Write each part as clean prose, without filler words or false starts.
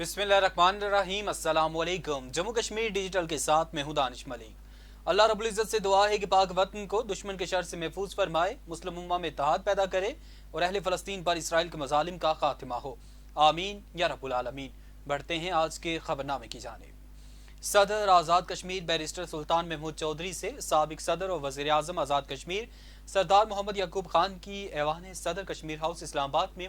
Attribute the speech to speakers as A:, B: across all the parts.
A: बिस्मिल्लाहिर्रहमानिर्रहीम। अस्सलाम वालेकुम। जम्मू कश्मीर डिजिटल के साथ मैं हूं दानिश मलिक। अल्लाह रब्बुल इज़्ज़त से दुआ है कि पाक वतन को दुश्मन के शर से महफूज फरमाए, मुस्लिम उम्मा में इत्तेहाद पैदा करे और अहले फ़लस्तीन पर इसराइल के मज़ालिम का खात्मा हो। आमीन या रब्बुल आलमीन। बढ़ते हैं आज के खबरनामे की जानिब। सदर आज़ाद कश्मीर बैरिस्टर सुल्तान महमूद चौधरी से साबिक सदर और वज़ीर आज़म आज़ाद कश्मीर सरदार मोहम्मद याकूब खान की ऐवान सदर कश्मीर हाउस इस्लामाबाद में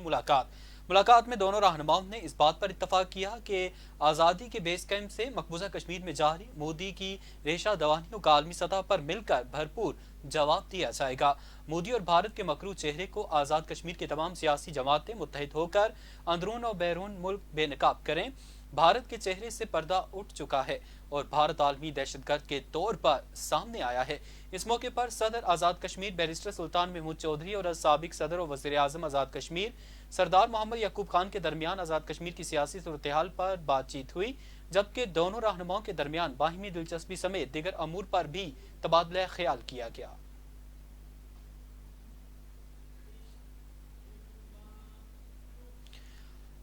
A: मुलाकात में दोनों रहनुमाओं ने इस बात पर इत्तफाक किया कि आज़ादी के बेस कैंप से मकबूजा कश्मीर में जारी मोदी की रेशा दवानियों का आलमी सतह पर मिलकर भरपूर जवाब दिया जाएगा। मोदी और भारत के मकरू चेहरे को आज़ाद कश्मीर की तमाम सियासी जमातें मुत्तहिद होकर अंदरून और बैरून मुल्क बेनकाब करें। भारत के चेहरे से पर्दा उठ चुका है और भारत आलमी दहशतगर्द के तौर पर सामने आया है। इस मौके पर सदर आज़ाद कश्मीर बैरिस्टर सुल्तान महमूद चौधरी और साबिक सदर और वज़ीर आज़म आज़ाद कश्मीर सरदार मोहम्मद याकूब खान के दरमियान आज़ाद कश्मीर की सियासी सूरत-ए-हाल पर बातचीत हुई, जबकि दोनों रहनुमाओं के दरमियान बाहिमी दिलचस्पी समेत दीगर अमूर पर भी तबादला ख्याल किया गया।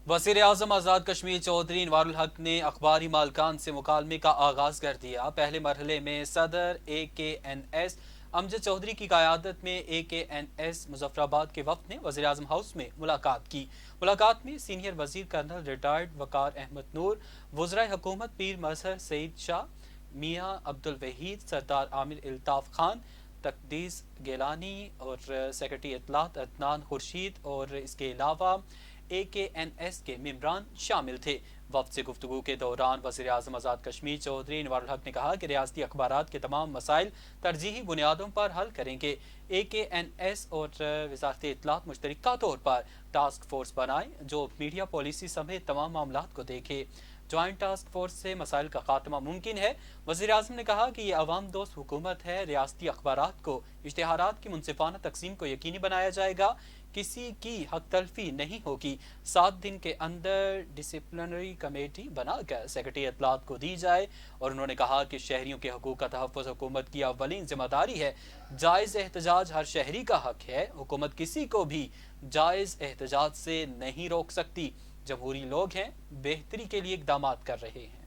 A: वज़ीर आज़म आज़ाद कश्मीर चौधरी इनवारुल हक ने अखबारी मालकान से मुकालमे का आगाज़ कर दिया। पहले मरहले में सदर AKNS अमजद चौधरी की क़यादत में AKNS मुजफ्फराबाद के वफ़द ने वज़ीर आज़म हाउस में मुलाकात की। मुलाकात में सीनियर वज़ीर कर्नल रिटायर्ड वकार अहमद नूर, वज़राए हुकूमत पीर मजहर सईद शाह, मियाँ अब्दुल वहीद, सरदार आमिर इल्ताफ़ खान, तकदीस गेलानी और सेक्रेटरी इत्तलात अदनान खुर्शीद और इसके अलावा AKNS के मेंबरान शामिल थे। वफ़द से गुफ्तगू के दौरान वज़ीर आज़म आज़ाद कश्मीर चौधरी इनवारुल हक ने कहा कि रियासती अखबारात के तमाम मसाइल तरजीही बुनियादों पर हल करेंगे। AKNS और वज़ारत इत्तलात मुश्तरका तौर पर टास्क फोर्स बनाए जो मीडिया पॉलिसी समेत तमाम मामलात को देखे। ज्वाइंट टास्क फोर्स से मसाइल का खात्मा मुमकिन है। वज़ीर आज़म ने कहा कि ये अवाम दोस्त हुकूमत है। रियासती अखबारात को इश्तिहारात की मुनसिफाना तकसीम को यकीनी बनाया जाएगा, किसी की हक तलफी नहीं होगी। 7 दिन के अंदर डिसिप्लिनरी कमेटी बनाकर सेक्रेटरी इत्तलात को दी जाए और उन्होंने कहा कि शहरियों के हकूक का तहफ़्फ़ुज़ हुकूमत की अव्वलीन जिम्मेदारी है। जायज़ एहतजाज हर शहरी का हक है। हुकूमत किसी को भी जायज़ एहतजाज से नहीं रोक सकती। जमहूरी लोग हैं, बेहतरी के लिए इक़दामात कर रहे हैं।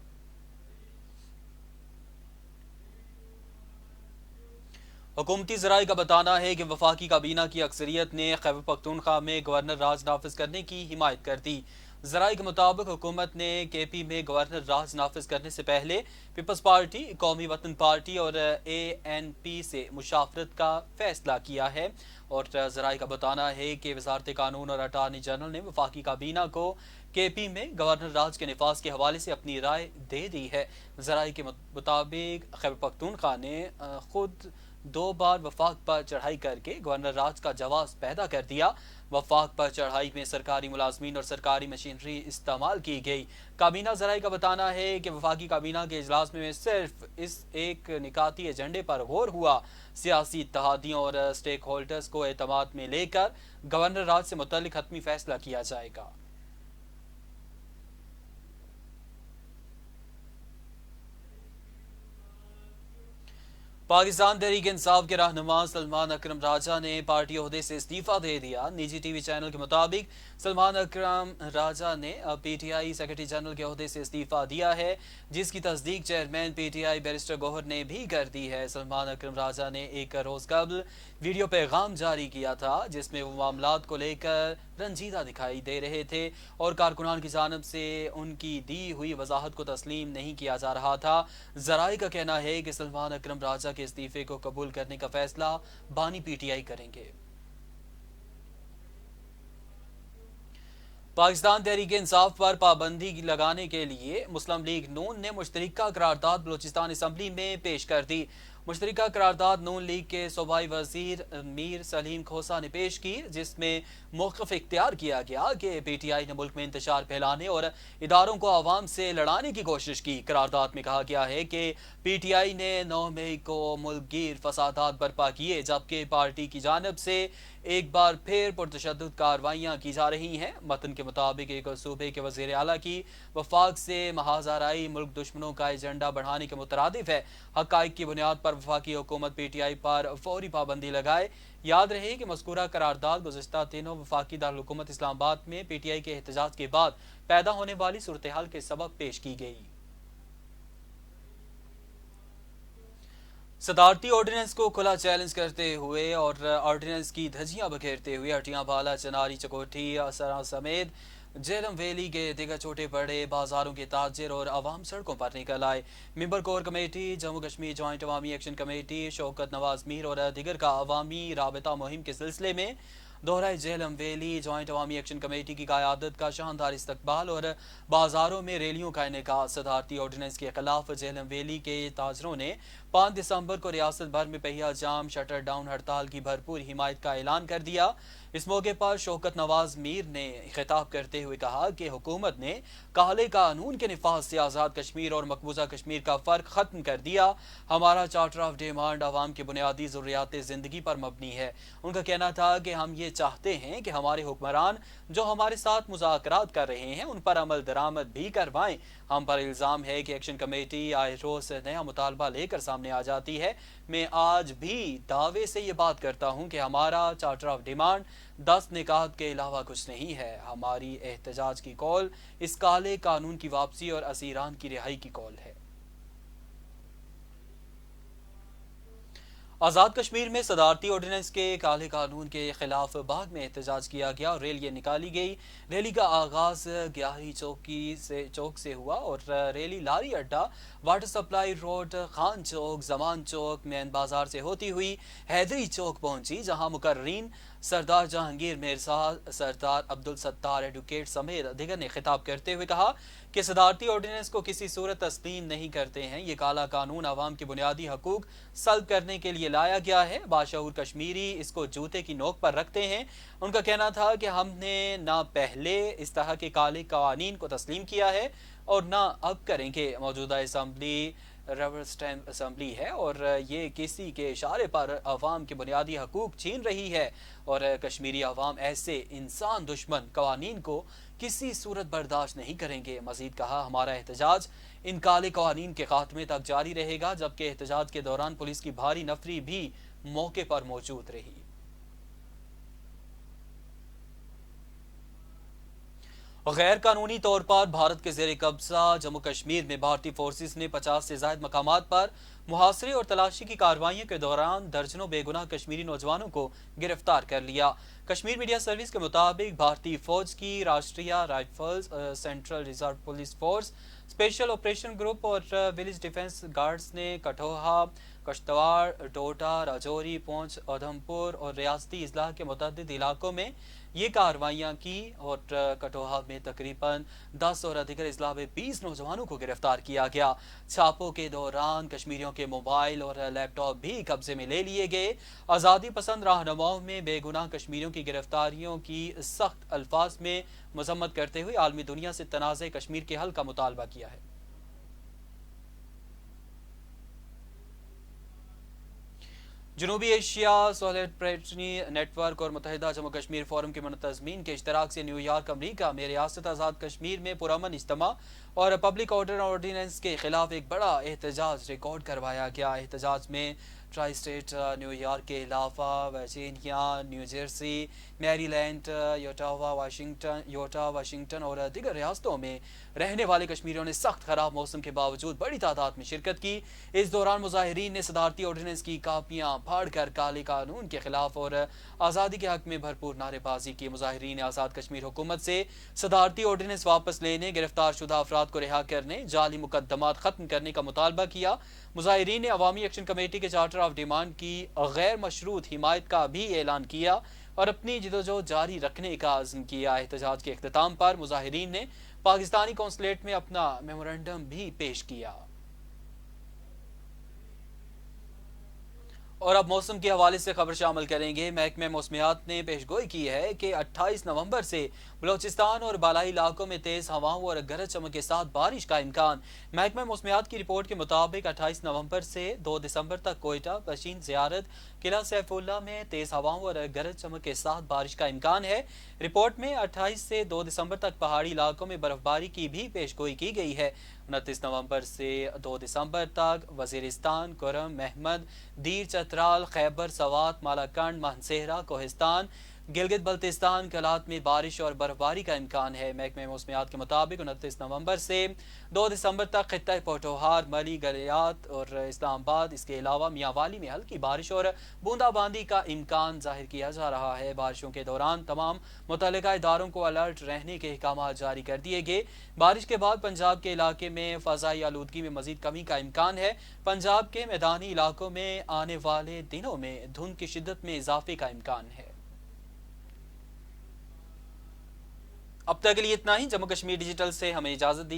A: हुकूमती ज़राए का बताना है कि वफाकी काबीना की अक्सरियत ने खैबर पख्तूनख्वा में गवर्नर राज नाफिज करने की हिमायत कर दी। ज़राए के मुताबिक हुकूमत ने KP में गवर्नर राज नाफिज करने से पहले पीपल्स पार्टी, कौमी वतन पार्टी और ANP से मुशावरत का फैसला किया है। और ज़राए का बताना है कि वज़ारत कानून और अटार्नी जनरल ने वफाकी काबीना को KP में गवर्नर राज के निफाज के हवाले से अपनी राय दे दी है। ज़राए के मुताबिक खैबर पख्तूनख्वा ने खुद 2 बार वफाक पर चढ़ाई करके गवर्नर राज का जवाब पैदा कर दिया। वफाक पर चढ़ाई में सरकारी मुलाजमीन और सरकारी मशीनरी इस्तेमाल की गई। काबीना ज़राए का बताना है कि वफाकी काबीना के इजलास में सिर्फ इस एक निकाती एजेंडे पर गौर हुआ। सियासी इत्तेहादियों और स्टेक होल्डर्स को एतमाद में लेकर गवर्नर राज से मुतल्लिक हतमी फैसला किया जाएगा। पाकिस्तान तहरीक इंसाफ के रहनुमा सलमान अकरम राजा ने पार्टी ओहदे से इस्तीफा दे दिया। निजी TV चैनल के मुताबिक सलमान अकरम राजा ने PTI सेक्रेटरी जनरल के ओहदे से इस्तीफा दिया है, जिसकी तस्दीक चेयरमैन PTI बैरिस्टर गौहर ने भी कर दी है। सलमान अकरम राजा ने एक रोज़ कबल वीडियो पैगाम जारी किया था जिसमें वो मामलात को लेकर रंजीदा दिखाई दे रहे थे और कारकुनान की जानिब से उनकी दी हुई वजाहत को तस्लीम नहीं किया जा रहा था। ज़राए का कहना है कि सलमान अकरम राजा के इस्तीफे को कबूल करने का फैसला बानी PTI करेंगे। पाकिस्तान तहरीक इंसाफ पर पाबंदी लगाने के लिए मुस्लिम लीग नून ने मुश्तरका करारदाद बलूचिस्तान असम्बली में पेश कर दी। मुश्तरका करारदाद नून लीग के सूबाई वजीर मीर सलीम खोसा ने पेश की, जिसमें मौक़िफ़ इख्तियार किया गया कि PTI ने मुल्क में इंतशार फैलाने और इदारों को आवाम से लड़ाने की कोशिश की। करारदाद में कहा गया है कि PTI ने 9 मई को मुल्क गिर फसादात बर्पा किए, जबकि पार्टी की जानिब से एक बार फिर पुरतशद्दुद कार्रवाइयाँ की जा रही हैं। मतन के मुताबिक एक सूबे के वज़ीर आला की वफाक से महाज़ाराई मुल्क दुश्मनों का एजेंडा बढ़ाने के मुतरादिफ है। हक़ाइक़ की बुनियाद पर पर वफाकी हुकूमत PTI पर फौरी पाबंदी लगाए। याद रहे कि मज़कूरा करारदाद गुज़िश्ता दिनों वफाकी दारुल-हुकूमत इस्लामाबाद में PTI के एहतजाज के बाद पैदा होने वाली सूरत हाल के सबब पेश की गई। सदारती ऑर्डिनेंस को खुला चैलेंज करते हुए और ऑर्डिनेंस की धज्जियां बखेरते हुए हटियां बाला, चनारी, चकोठी, असरा समेत झेलम वैली के दिगर छोटे बड़े बाजारों के ताजिर और अवाम सड़कों पर निकल आए। Member core committee, Jammu Kashmir joint Awami action committee, Shaukat Nawaz Mir और दिगर का अवामी राबता मुहिम के सिलसिले में दोहराए Jhelum valley joint Awami action committee की क़यादत का शानदार इस्तकबाल और बाजारों में रैलियों का इनेकाद। सदारती ऑर्डिनेंस के खिलाफ झेलम वैली के ताजरों ने 5 दिसंबर को रियासत भर में पहिया जाम, शटर डाउन हड़ताल की भरपूर हिमायत का ऐलान कर दिया। इस मौके पर शौकत नवाज मीर ने खिताब करते हुए कहा कि हुकूमत ने काले कानून के निफाज से आज़ाद कश्मीर और मकबूजा कश्मीर का फ़र्क ख़त्म कर दिया। हमारा चार्टर ऑफ डिमांड आवाम की बुनियादी ज़रूरियात ज़िंदगी पर मबनी है। उनका कहना था कि हम ये चाहते हैं कि हमारे हुक्मरान जो हमारे साथ मुज़ाकरात कर रहे हैं उन पर अमल दरामद भी करवाएं। हम पर इल्ज़ाम है कि एक्शन कमेटी आए रोज़ नया मुतालबा लेकर सामने आ जाती है। मैं आज भी दावे से ये बात करता हूँ कि हमारा चार्टर ऑफ डिमांड 10 निकात के अलावा कुछ नहीं है। हमारी एहतजाज की कॉल इस काले कानून की वापसी और असीरान की रिहाई की कॉल है। आज़ाद कश्मीर में सदारती ऑर्डिनेंस के काले कानून के खिलाफ बाग में एहतजाज किया गया और रैली निकाली गई। रैली का आगाज 11 चौक से हुआ और रैली लारी अड्डा, वाटर सप्लाई रोड, खान चौक, जमान चौक, मैन बाजार से होती हुई हैदरी चौक पहुंची, जहां मुकर्रीन सरदार जहांगीर मिर्जा, सरदार अब्दुल सत्तार एडवोकेट समेत दिगर ने खिताब करते हुए कहा कि सदारती ऑर्डिनेंस को किसी सूरत तस्लीम नहीं करते हैं। ये काला कानून आवाम के बुनियादी हकूक सल्ब करने के लिए लाया गया है। बाशऊर कश्मीरी इसको जूते की नोक पर रखते हैं। उनका कहना था कि हमने ना पहले इस तरह के काले कानून को तस्लीम किया है और ना अब करेंगे। मौजूदा असम्बली रबर स्टैम्प असम्बली है और ये किसी के इशारे पर अवाम के बुनियादी हकूक छीन रही है और कश्मीरी अवाम ऐसे इंसान दुश्मन कवानीन को किसी सूरत बर्दाश्त नहीं करेंगे। मजीद कहा, हमारा एहतजाज इन काले कवानीन के खात्मे तक जारी रहेगा, जबकि एहतजाज के दौरान पुलिस की भारी नफरी भी मौके पर मौजूद रही। गैर कानूनी तौर पर भारत के ज़ेर कब्जा जम्मू कश्मीर में भारतीय फोर्सेस ने 50 से ज़ायद मकामात पर मुहासरे और तलाशी की कार्रवाइयों के दौरान दर्जनों बेगुनाह कश्मीरी नौजवानों को गिरफ्तार कर लिया। कश्मीर मीडिया सर्विस के मुताबिक भारतीय फौज की राष्ट्रीय rifles, central reserve police force, special operation group और विलेज डिफेंस गार्ड्स ने कठोहा, कश्तवाड़, डोडा, राजौरी, पुंछ, उधमपुर और रियासती इजला के मुतअद्दिद इलाकों में ये कार्रवाइयाँ की और कठोहा में तकरीबन 10 और अधिक इजला में 20 नौजवानों को गिरफ्तार किया गया। छापों के दौरान कश्मीरियों के मोबाइल और लैपटॉप भी कब्जे में ले लिए गए। आज़ादी पसंद रहनुमाओं में बेगुनाह कश्मीरियों की गिरफ्तारियों की सख्त अल्फाज में मजम्मत करते हुए आलमी दुनिया से तनाज़े कश्मीर के हल का मुतालबा किया है। जनूबी एशिया सॉलिडरिटी नेटवर्क और मुत्तहिदा जम्मू कश्मीर फोरम के मुनतज़मीन के इश्तराक से न्यूयॉर्क अमरीका में रियासत आज़ाद कश्मीर में पुरअमन इज्तिमा और पब्लिक ऑर्डर ऑर्डिनेंस के खिलाफ एक बड़ा एहतजाज रिकॉर्ड करवाया गया। एहतजाज में ट्राई स्टेट न्यूयॉर्क के अलावा Virginia, New Jersey, Maryland, Utah, Washington और दिगर रियासतों में रहने वाले कश्मीरियों ने सख्त खराब मौसम के बावजूद बड़ी तादाद में शिरकत की। इस दौरान मुजाहिरीन ने सदारती ऑर्डिनेंस की कापियाँ फाड़ कर काले कानून के खिलाफ और आज़ादी के हक में भरपूर नारेबाजी की। मुजाहिरीन ने आज़ाद कश्मीर हुकूमत से सदारती ऑर्डिनेंस वापस लेने, गिरफ्तार शुदा अफराद को रिहा करने, जाली मुकदमात खत्म करने का मुतालबा किया। मुजाहिरीन ने अवामी एक्शन कमेटी के चार्टर ऑफ डिमांड की गैर मशरूत हिमायत का भी ऐलान किया और अपनी जिदोजहद जारी रखने का अज़्म किया। एहतजाज के इख्तिताम पर मुजाहिरीन ने पाकिस्तानी कौंसलेट में अपना मेमोरेंडम भी पेश किया। और अब मौसम के हवाले से खबर शामिल करेंगे। महकमे मौसमियात ने पेशगोई की है कि 28 नवंबर से बलोचिस्तान और बालाई इलाकों में तेज हवाओं और गरज चमक के साथ बारिश का इम्कान। महकमे मौसमियात की रिपोर्ट के मुताबिक 28 नवंबर से 2 दिसंबर तक कोयटा, पशीन, ज़ियारत, किला सैफुल्ला में तेज हवाओं और गरज चमक के साथ बारिश का इम्कान है। रिपोर्ट में 28 से 2 दिसंबर तक पहाड़ी इलाकों में बर्फबारी की भी पेशगोई की गई है। 29 नवंबर से 2 दिसंबर तक वजीरिस्तान, कुरम, महमद, दीर चतराल, खैबर सवात, मालाकंड, मानसेहरा, कोहिस्तान, गिलगित बल्तिस्तान के इलाक़ात में बारिश और बर्फबारी का इम्कान है। महकमे मौसमियात के मुताबिक 29 नवंबर से 2 दिसंबर तक खित्ता पोठोहार, मली, गलियात और इस्लामाबाद, इसके अलावा मियांवाली में हल्की बारिश और बूंदाबांदी का इम्कान जाहिर किया जा रहा है। बारिशों के दौरान तमाम मुतल्लिका इदारों को अलर्ट रहने के अहकाम जारी कर दिए गए। बारिश के बाद पंजाब के इलाके में फ़ज़ाई आलूदगी में मज़ीद कमी का इम्कान है। पंजाब के मैदानी इलाकों में आने वाले दिनों में धुंध की शिद्दत में इजाफे का इम्कान है। अब तक के लिए इतना ही। जम्मू कश्मीर डिजिटल से हमें इजाज़त दी।